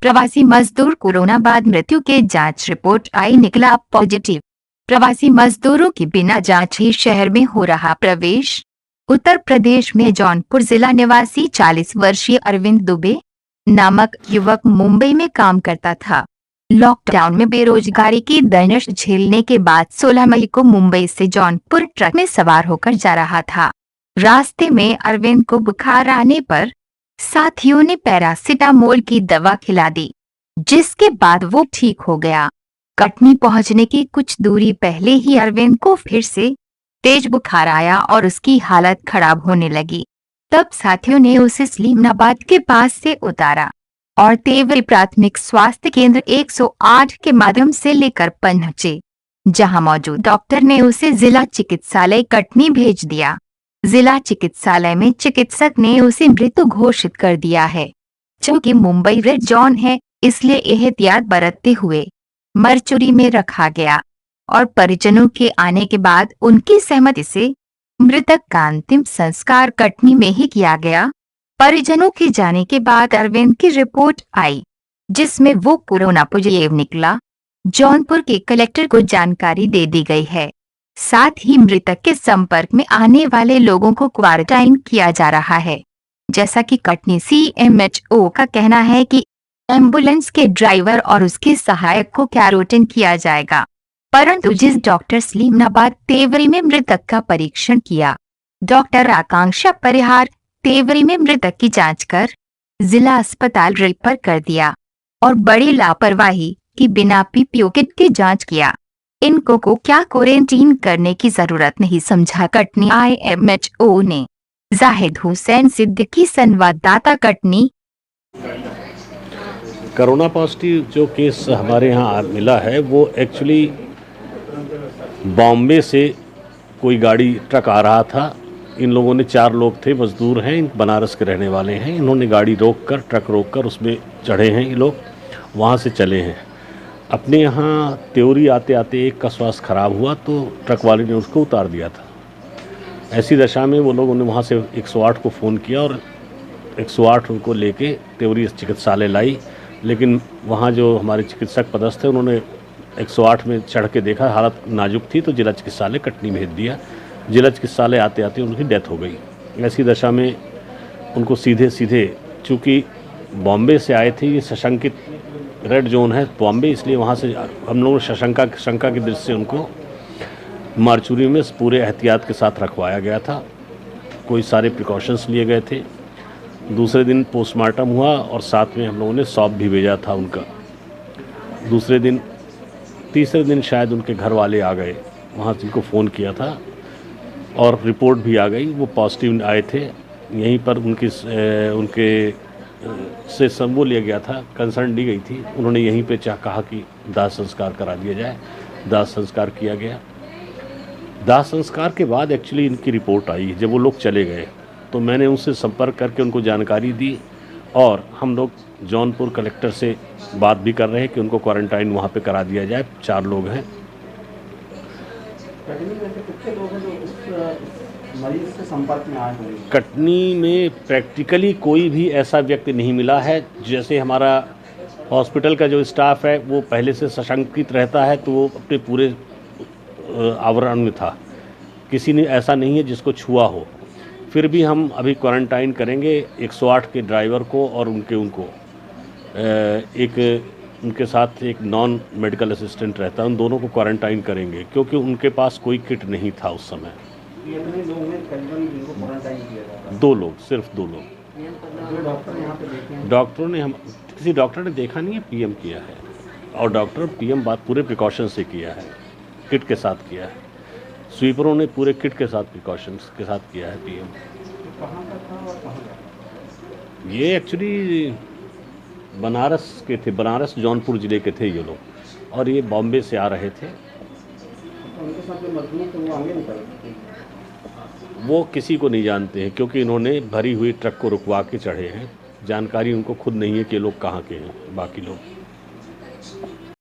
प्रवासी मजदूर कोरोना बाद मृत्यु के जांच रिपोर्ट आई, निकला पॉजिटिव। प्रवासी मजदूरों की बिना जांच ही शहर में हो रहा प्रवेश। उत्तर प्रदेश में जौनपुर जिला निवासी 40 वर्षीय अरविंद दुबे नामक युवक मुंबई में काम करता था। लॉकडाउन में बेरोजगारी की दंश झेलने के बाद 16 मई को मुंबई से जौनपुर ट्रक में सवार होकर जा रहा था। रास्ते में अरविंद को बुखार आने पर साथियों ने पैरासिटामोल की दवा खिला दी, जिसके बाद वो ठीक हो गया। कटनी पहुंचने की कुछ दूरी पहले ही अरविंद को फिर से तेज बुखार आया और उसकी हालत खराब होने लगी। तब साथियों ने उसे सलीमनाबाद के पास से उतारा और तेवरी प्राथमिक स्वास्थ्य केंद्र 108 के माध्यम से लेकर पहुंचे, जहां मौजूद डॉक्टर ने उसे जिला चिकित्सालय कटनी भेज दिया। जिला चिकित्सालय में चिकित्सक ने उसे मृत घोषित कर दिया है। चूंकि मुंबई रेड जोन है, इसलिए एहतियात बरतते हुए मरचुरी में रखा गया और परिजनों के आने के बाद उनकी सहमति से मृतक का अंतिम संस्कार कटनी में ही किया गया। परिजनों के जाने के बाद अरविंद की रिपोर्ट आई, जिसमें वो कोरोना पॉजिटिव निकला। जौनपुर के कलेक्टर को जानकारी दे दी गई है। साथ ही मृतक के संपर्क में आने वाले लोगों को क्वारंटाइन किया जा रहा है। जैसा कि कटनी CMHO का कहना है कि एम्बुलेंस के ड्राइवर और उसके सहायक को क्वारंटाइन किया जाएगा, परंतु जिस डॉक्टर सलीमनाबाद तेवरी में मृतक का परीक्षण किया, डॉक्टर आकांक्षा परिहार तेवरी में मृतक की जांच कर जिला अस्पताल रेफर कर दिया और बड़ी लापरवाही की बिना PPO किट की जांच किया। इनको को क्या क्वारंटीन करने की जरूरत नहीं समझा कटनी IMHO ने। जाहिद हुसैन सिद्दीकी, संवाददाता, कटनी। कोरोना पॉजिटिव जो केस हमारे यहाँ मिला है वो एक्चुअली बॉम्बे से कोई गाड़ी ट्रक आ रहा था। इन लोगों ने 4 लोग थे, मजदूर हैं, बनारस के रहने वाले हैं। इन्होंने गाड़ी रोककर, ट्रक रोककर उसमें चढ़े हैं। ये लोग वहाँ से चले हैं। अपने यहाँ त्योरी आते आते एक का स्वास्थ्य खराब हुआ तो ट्रक वाले ने उसको उतार दिया था। ऐसी दशा में वो लोगों ने वहाँ से 108 को फ़ोन किया और 108 उनको लेके त्योरी चिकित्सालय लाई। लेकिन वहाँ जो हमारे चिकित्सक पदस्थ थे उन्होंने 108 में चढ़ के देखा, हालत नाजुक थी, तो जिला चिकित्सालय कटनी भेज दिया। जिला चिकित्सालय आते आते उनकी डेथ हो गई। ऐसी दशा में उनको सीधे चूँकि बॉम्बे से आए थे, ये सशंकित रेड जोन है बॉम्बे, इसलिए वहाँ से हम लोगों ने शंका की दृष्टि से उनको मार्चुरी में पूरे एहतियात के साथ रखवाया गया था। कोई सारे प्रिकॉशंस लिए गए थे। दूसरे दिन पोस्टमार्टम हुआ और साथ में हम लोगों ने सौंप भी भेजा था उनका। तीसरे दिन शायद उनके घर वाले आ गए, वहाँ से उनको फ़ोन किया था और रिपोर्ट भी आ गई, वो पॉजिटिव आए थे। यहीं पर उनके से वो लिया गया था, कंसर्न ली गई थी। उन्होंने यहीं पे कहा कि दाह संस्कार करा दिया जाए। दाह संस्कार किया गया। दाह संस्कार के बाद एक्चुअली इनकी रिपोर्ट आई। जब वो लोग चले गए तो मैंने उनसे संपर्क करके उनको जानकारी दी और हम लोग जौनपुर कलेक्टर से बात भी कर रहे हैं कि उनको क्वारंटाइन वहाँ पे करा दिया जाए। 4 लोग हैं। मरीज से संपर्क में आए हैं। कटनी में प्रैक्टिकली कोई भी ऐसा व्यक्ति नहीं मिला है। जैसे हमारा हॉस्पिटल का जो स्टाफ है वो पहले से सशंकित रहता है, तो वो अपने पूरे आवरण में था। किसी ने ऐसा नहीं है जिसको छुआ हो। फिर भी हम अभी क्वारंटाइन करेंगे 108 के ड्राइवर को और उनको उनके साथ एक नॉन मेडिकल असिस्टेंट रहता है, उन दोनों को क्वारंटाइन करेंगे क्योंकि उनके पास कोई किट नहीं था उस समय। 2 लोग, सिर्फ 2 लोग। डॉक्टरों ने किसी डॉक्टर ने देखा नहीं है, PM किया है और डॉक्टर PM बात पूरे प्रिकॉशन से किया है, किट के साथ किया है। स्वीपरों ने पूरे किट के साथ प्रिकॉशंस के साथ किया है PM। ये एक्चुअली बनारस के थे, बनारस जौनपुर ज़िले के थे ये लोग और ये बॉम्बे से आ रहे थे। वो किसी को नहीं जानते हैं क्योंकि इन्होंने भरी हुई ट्रक को रुकवा के चढ़े हैं। जानकारी उनको खुद नहीं है कि लोग कहाँ के हैं बाकी लोग।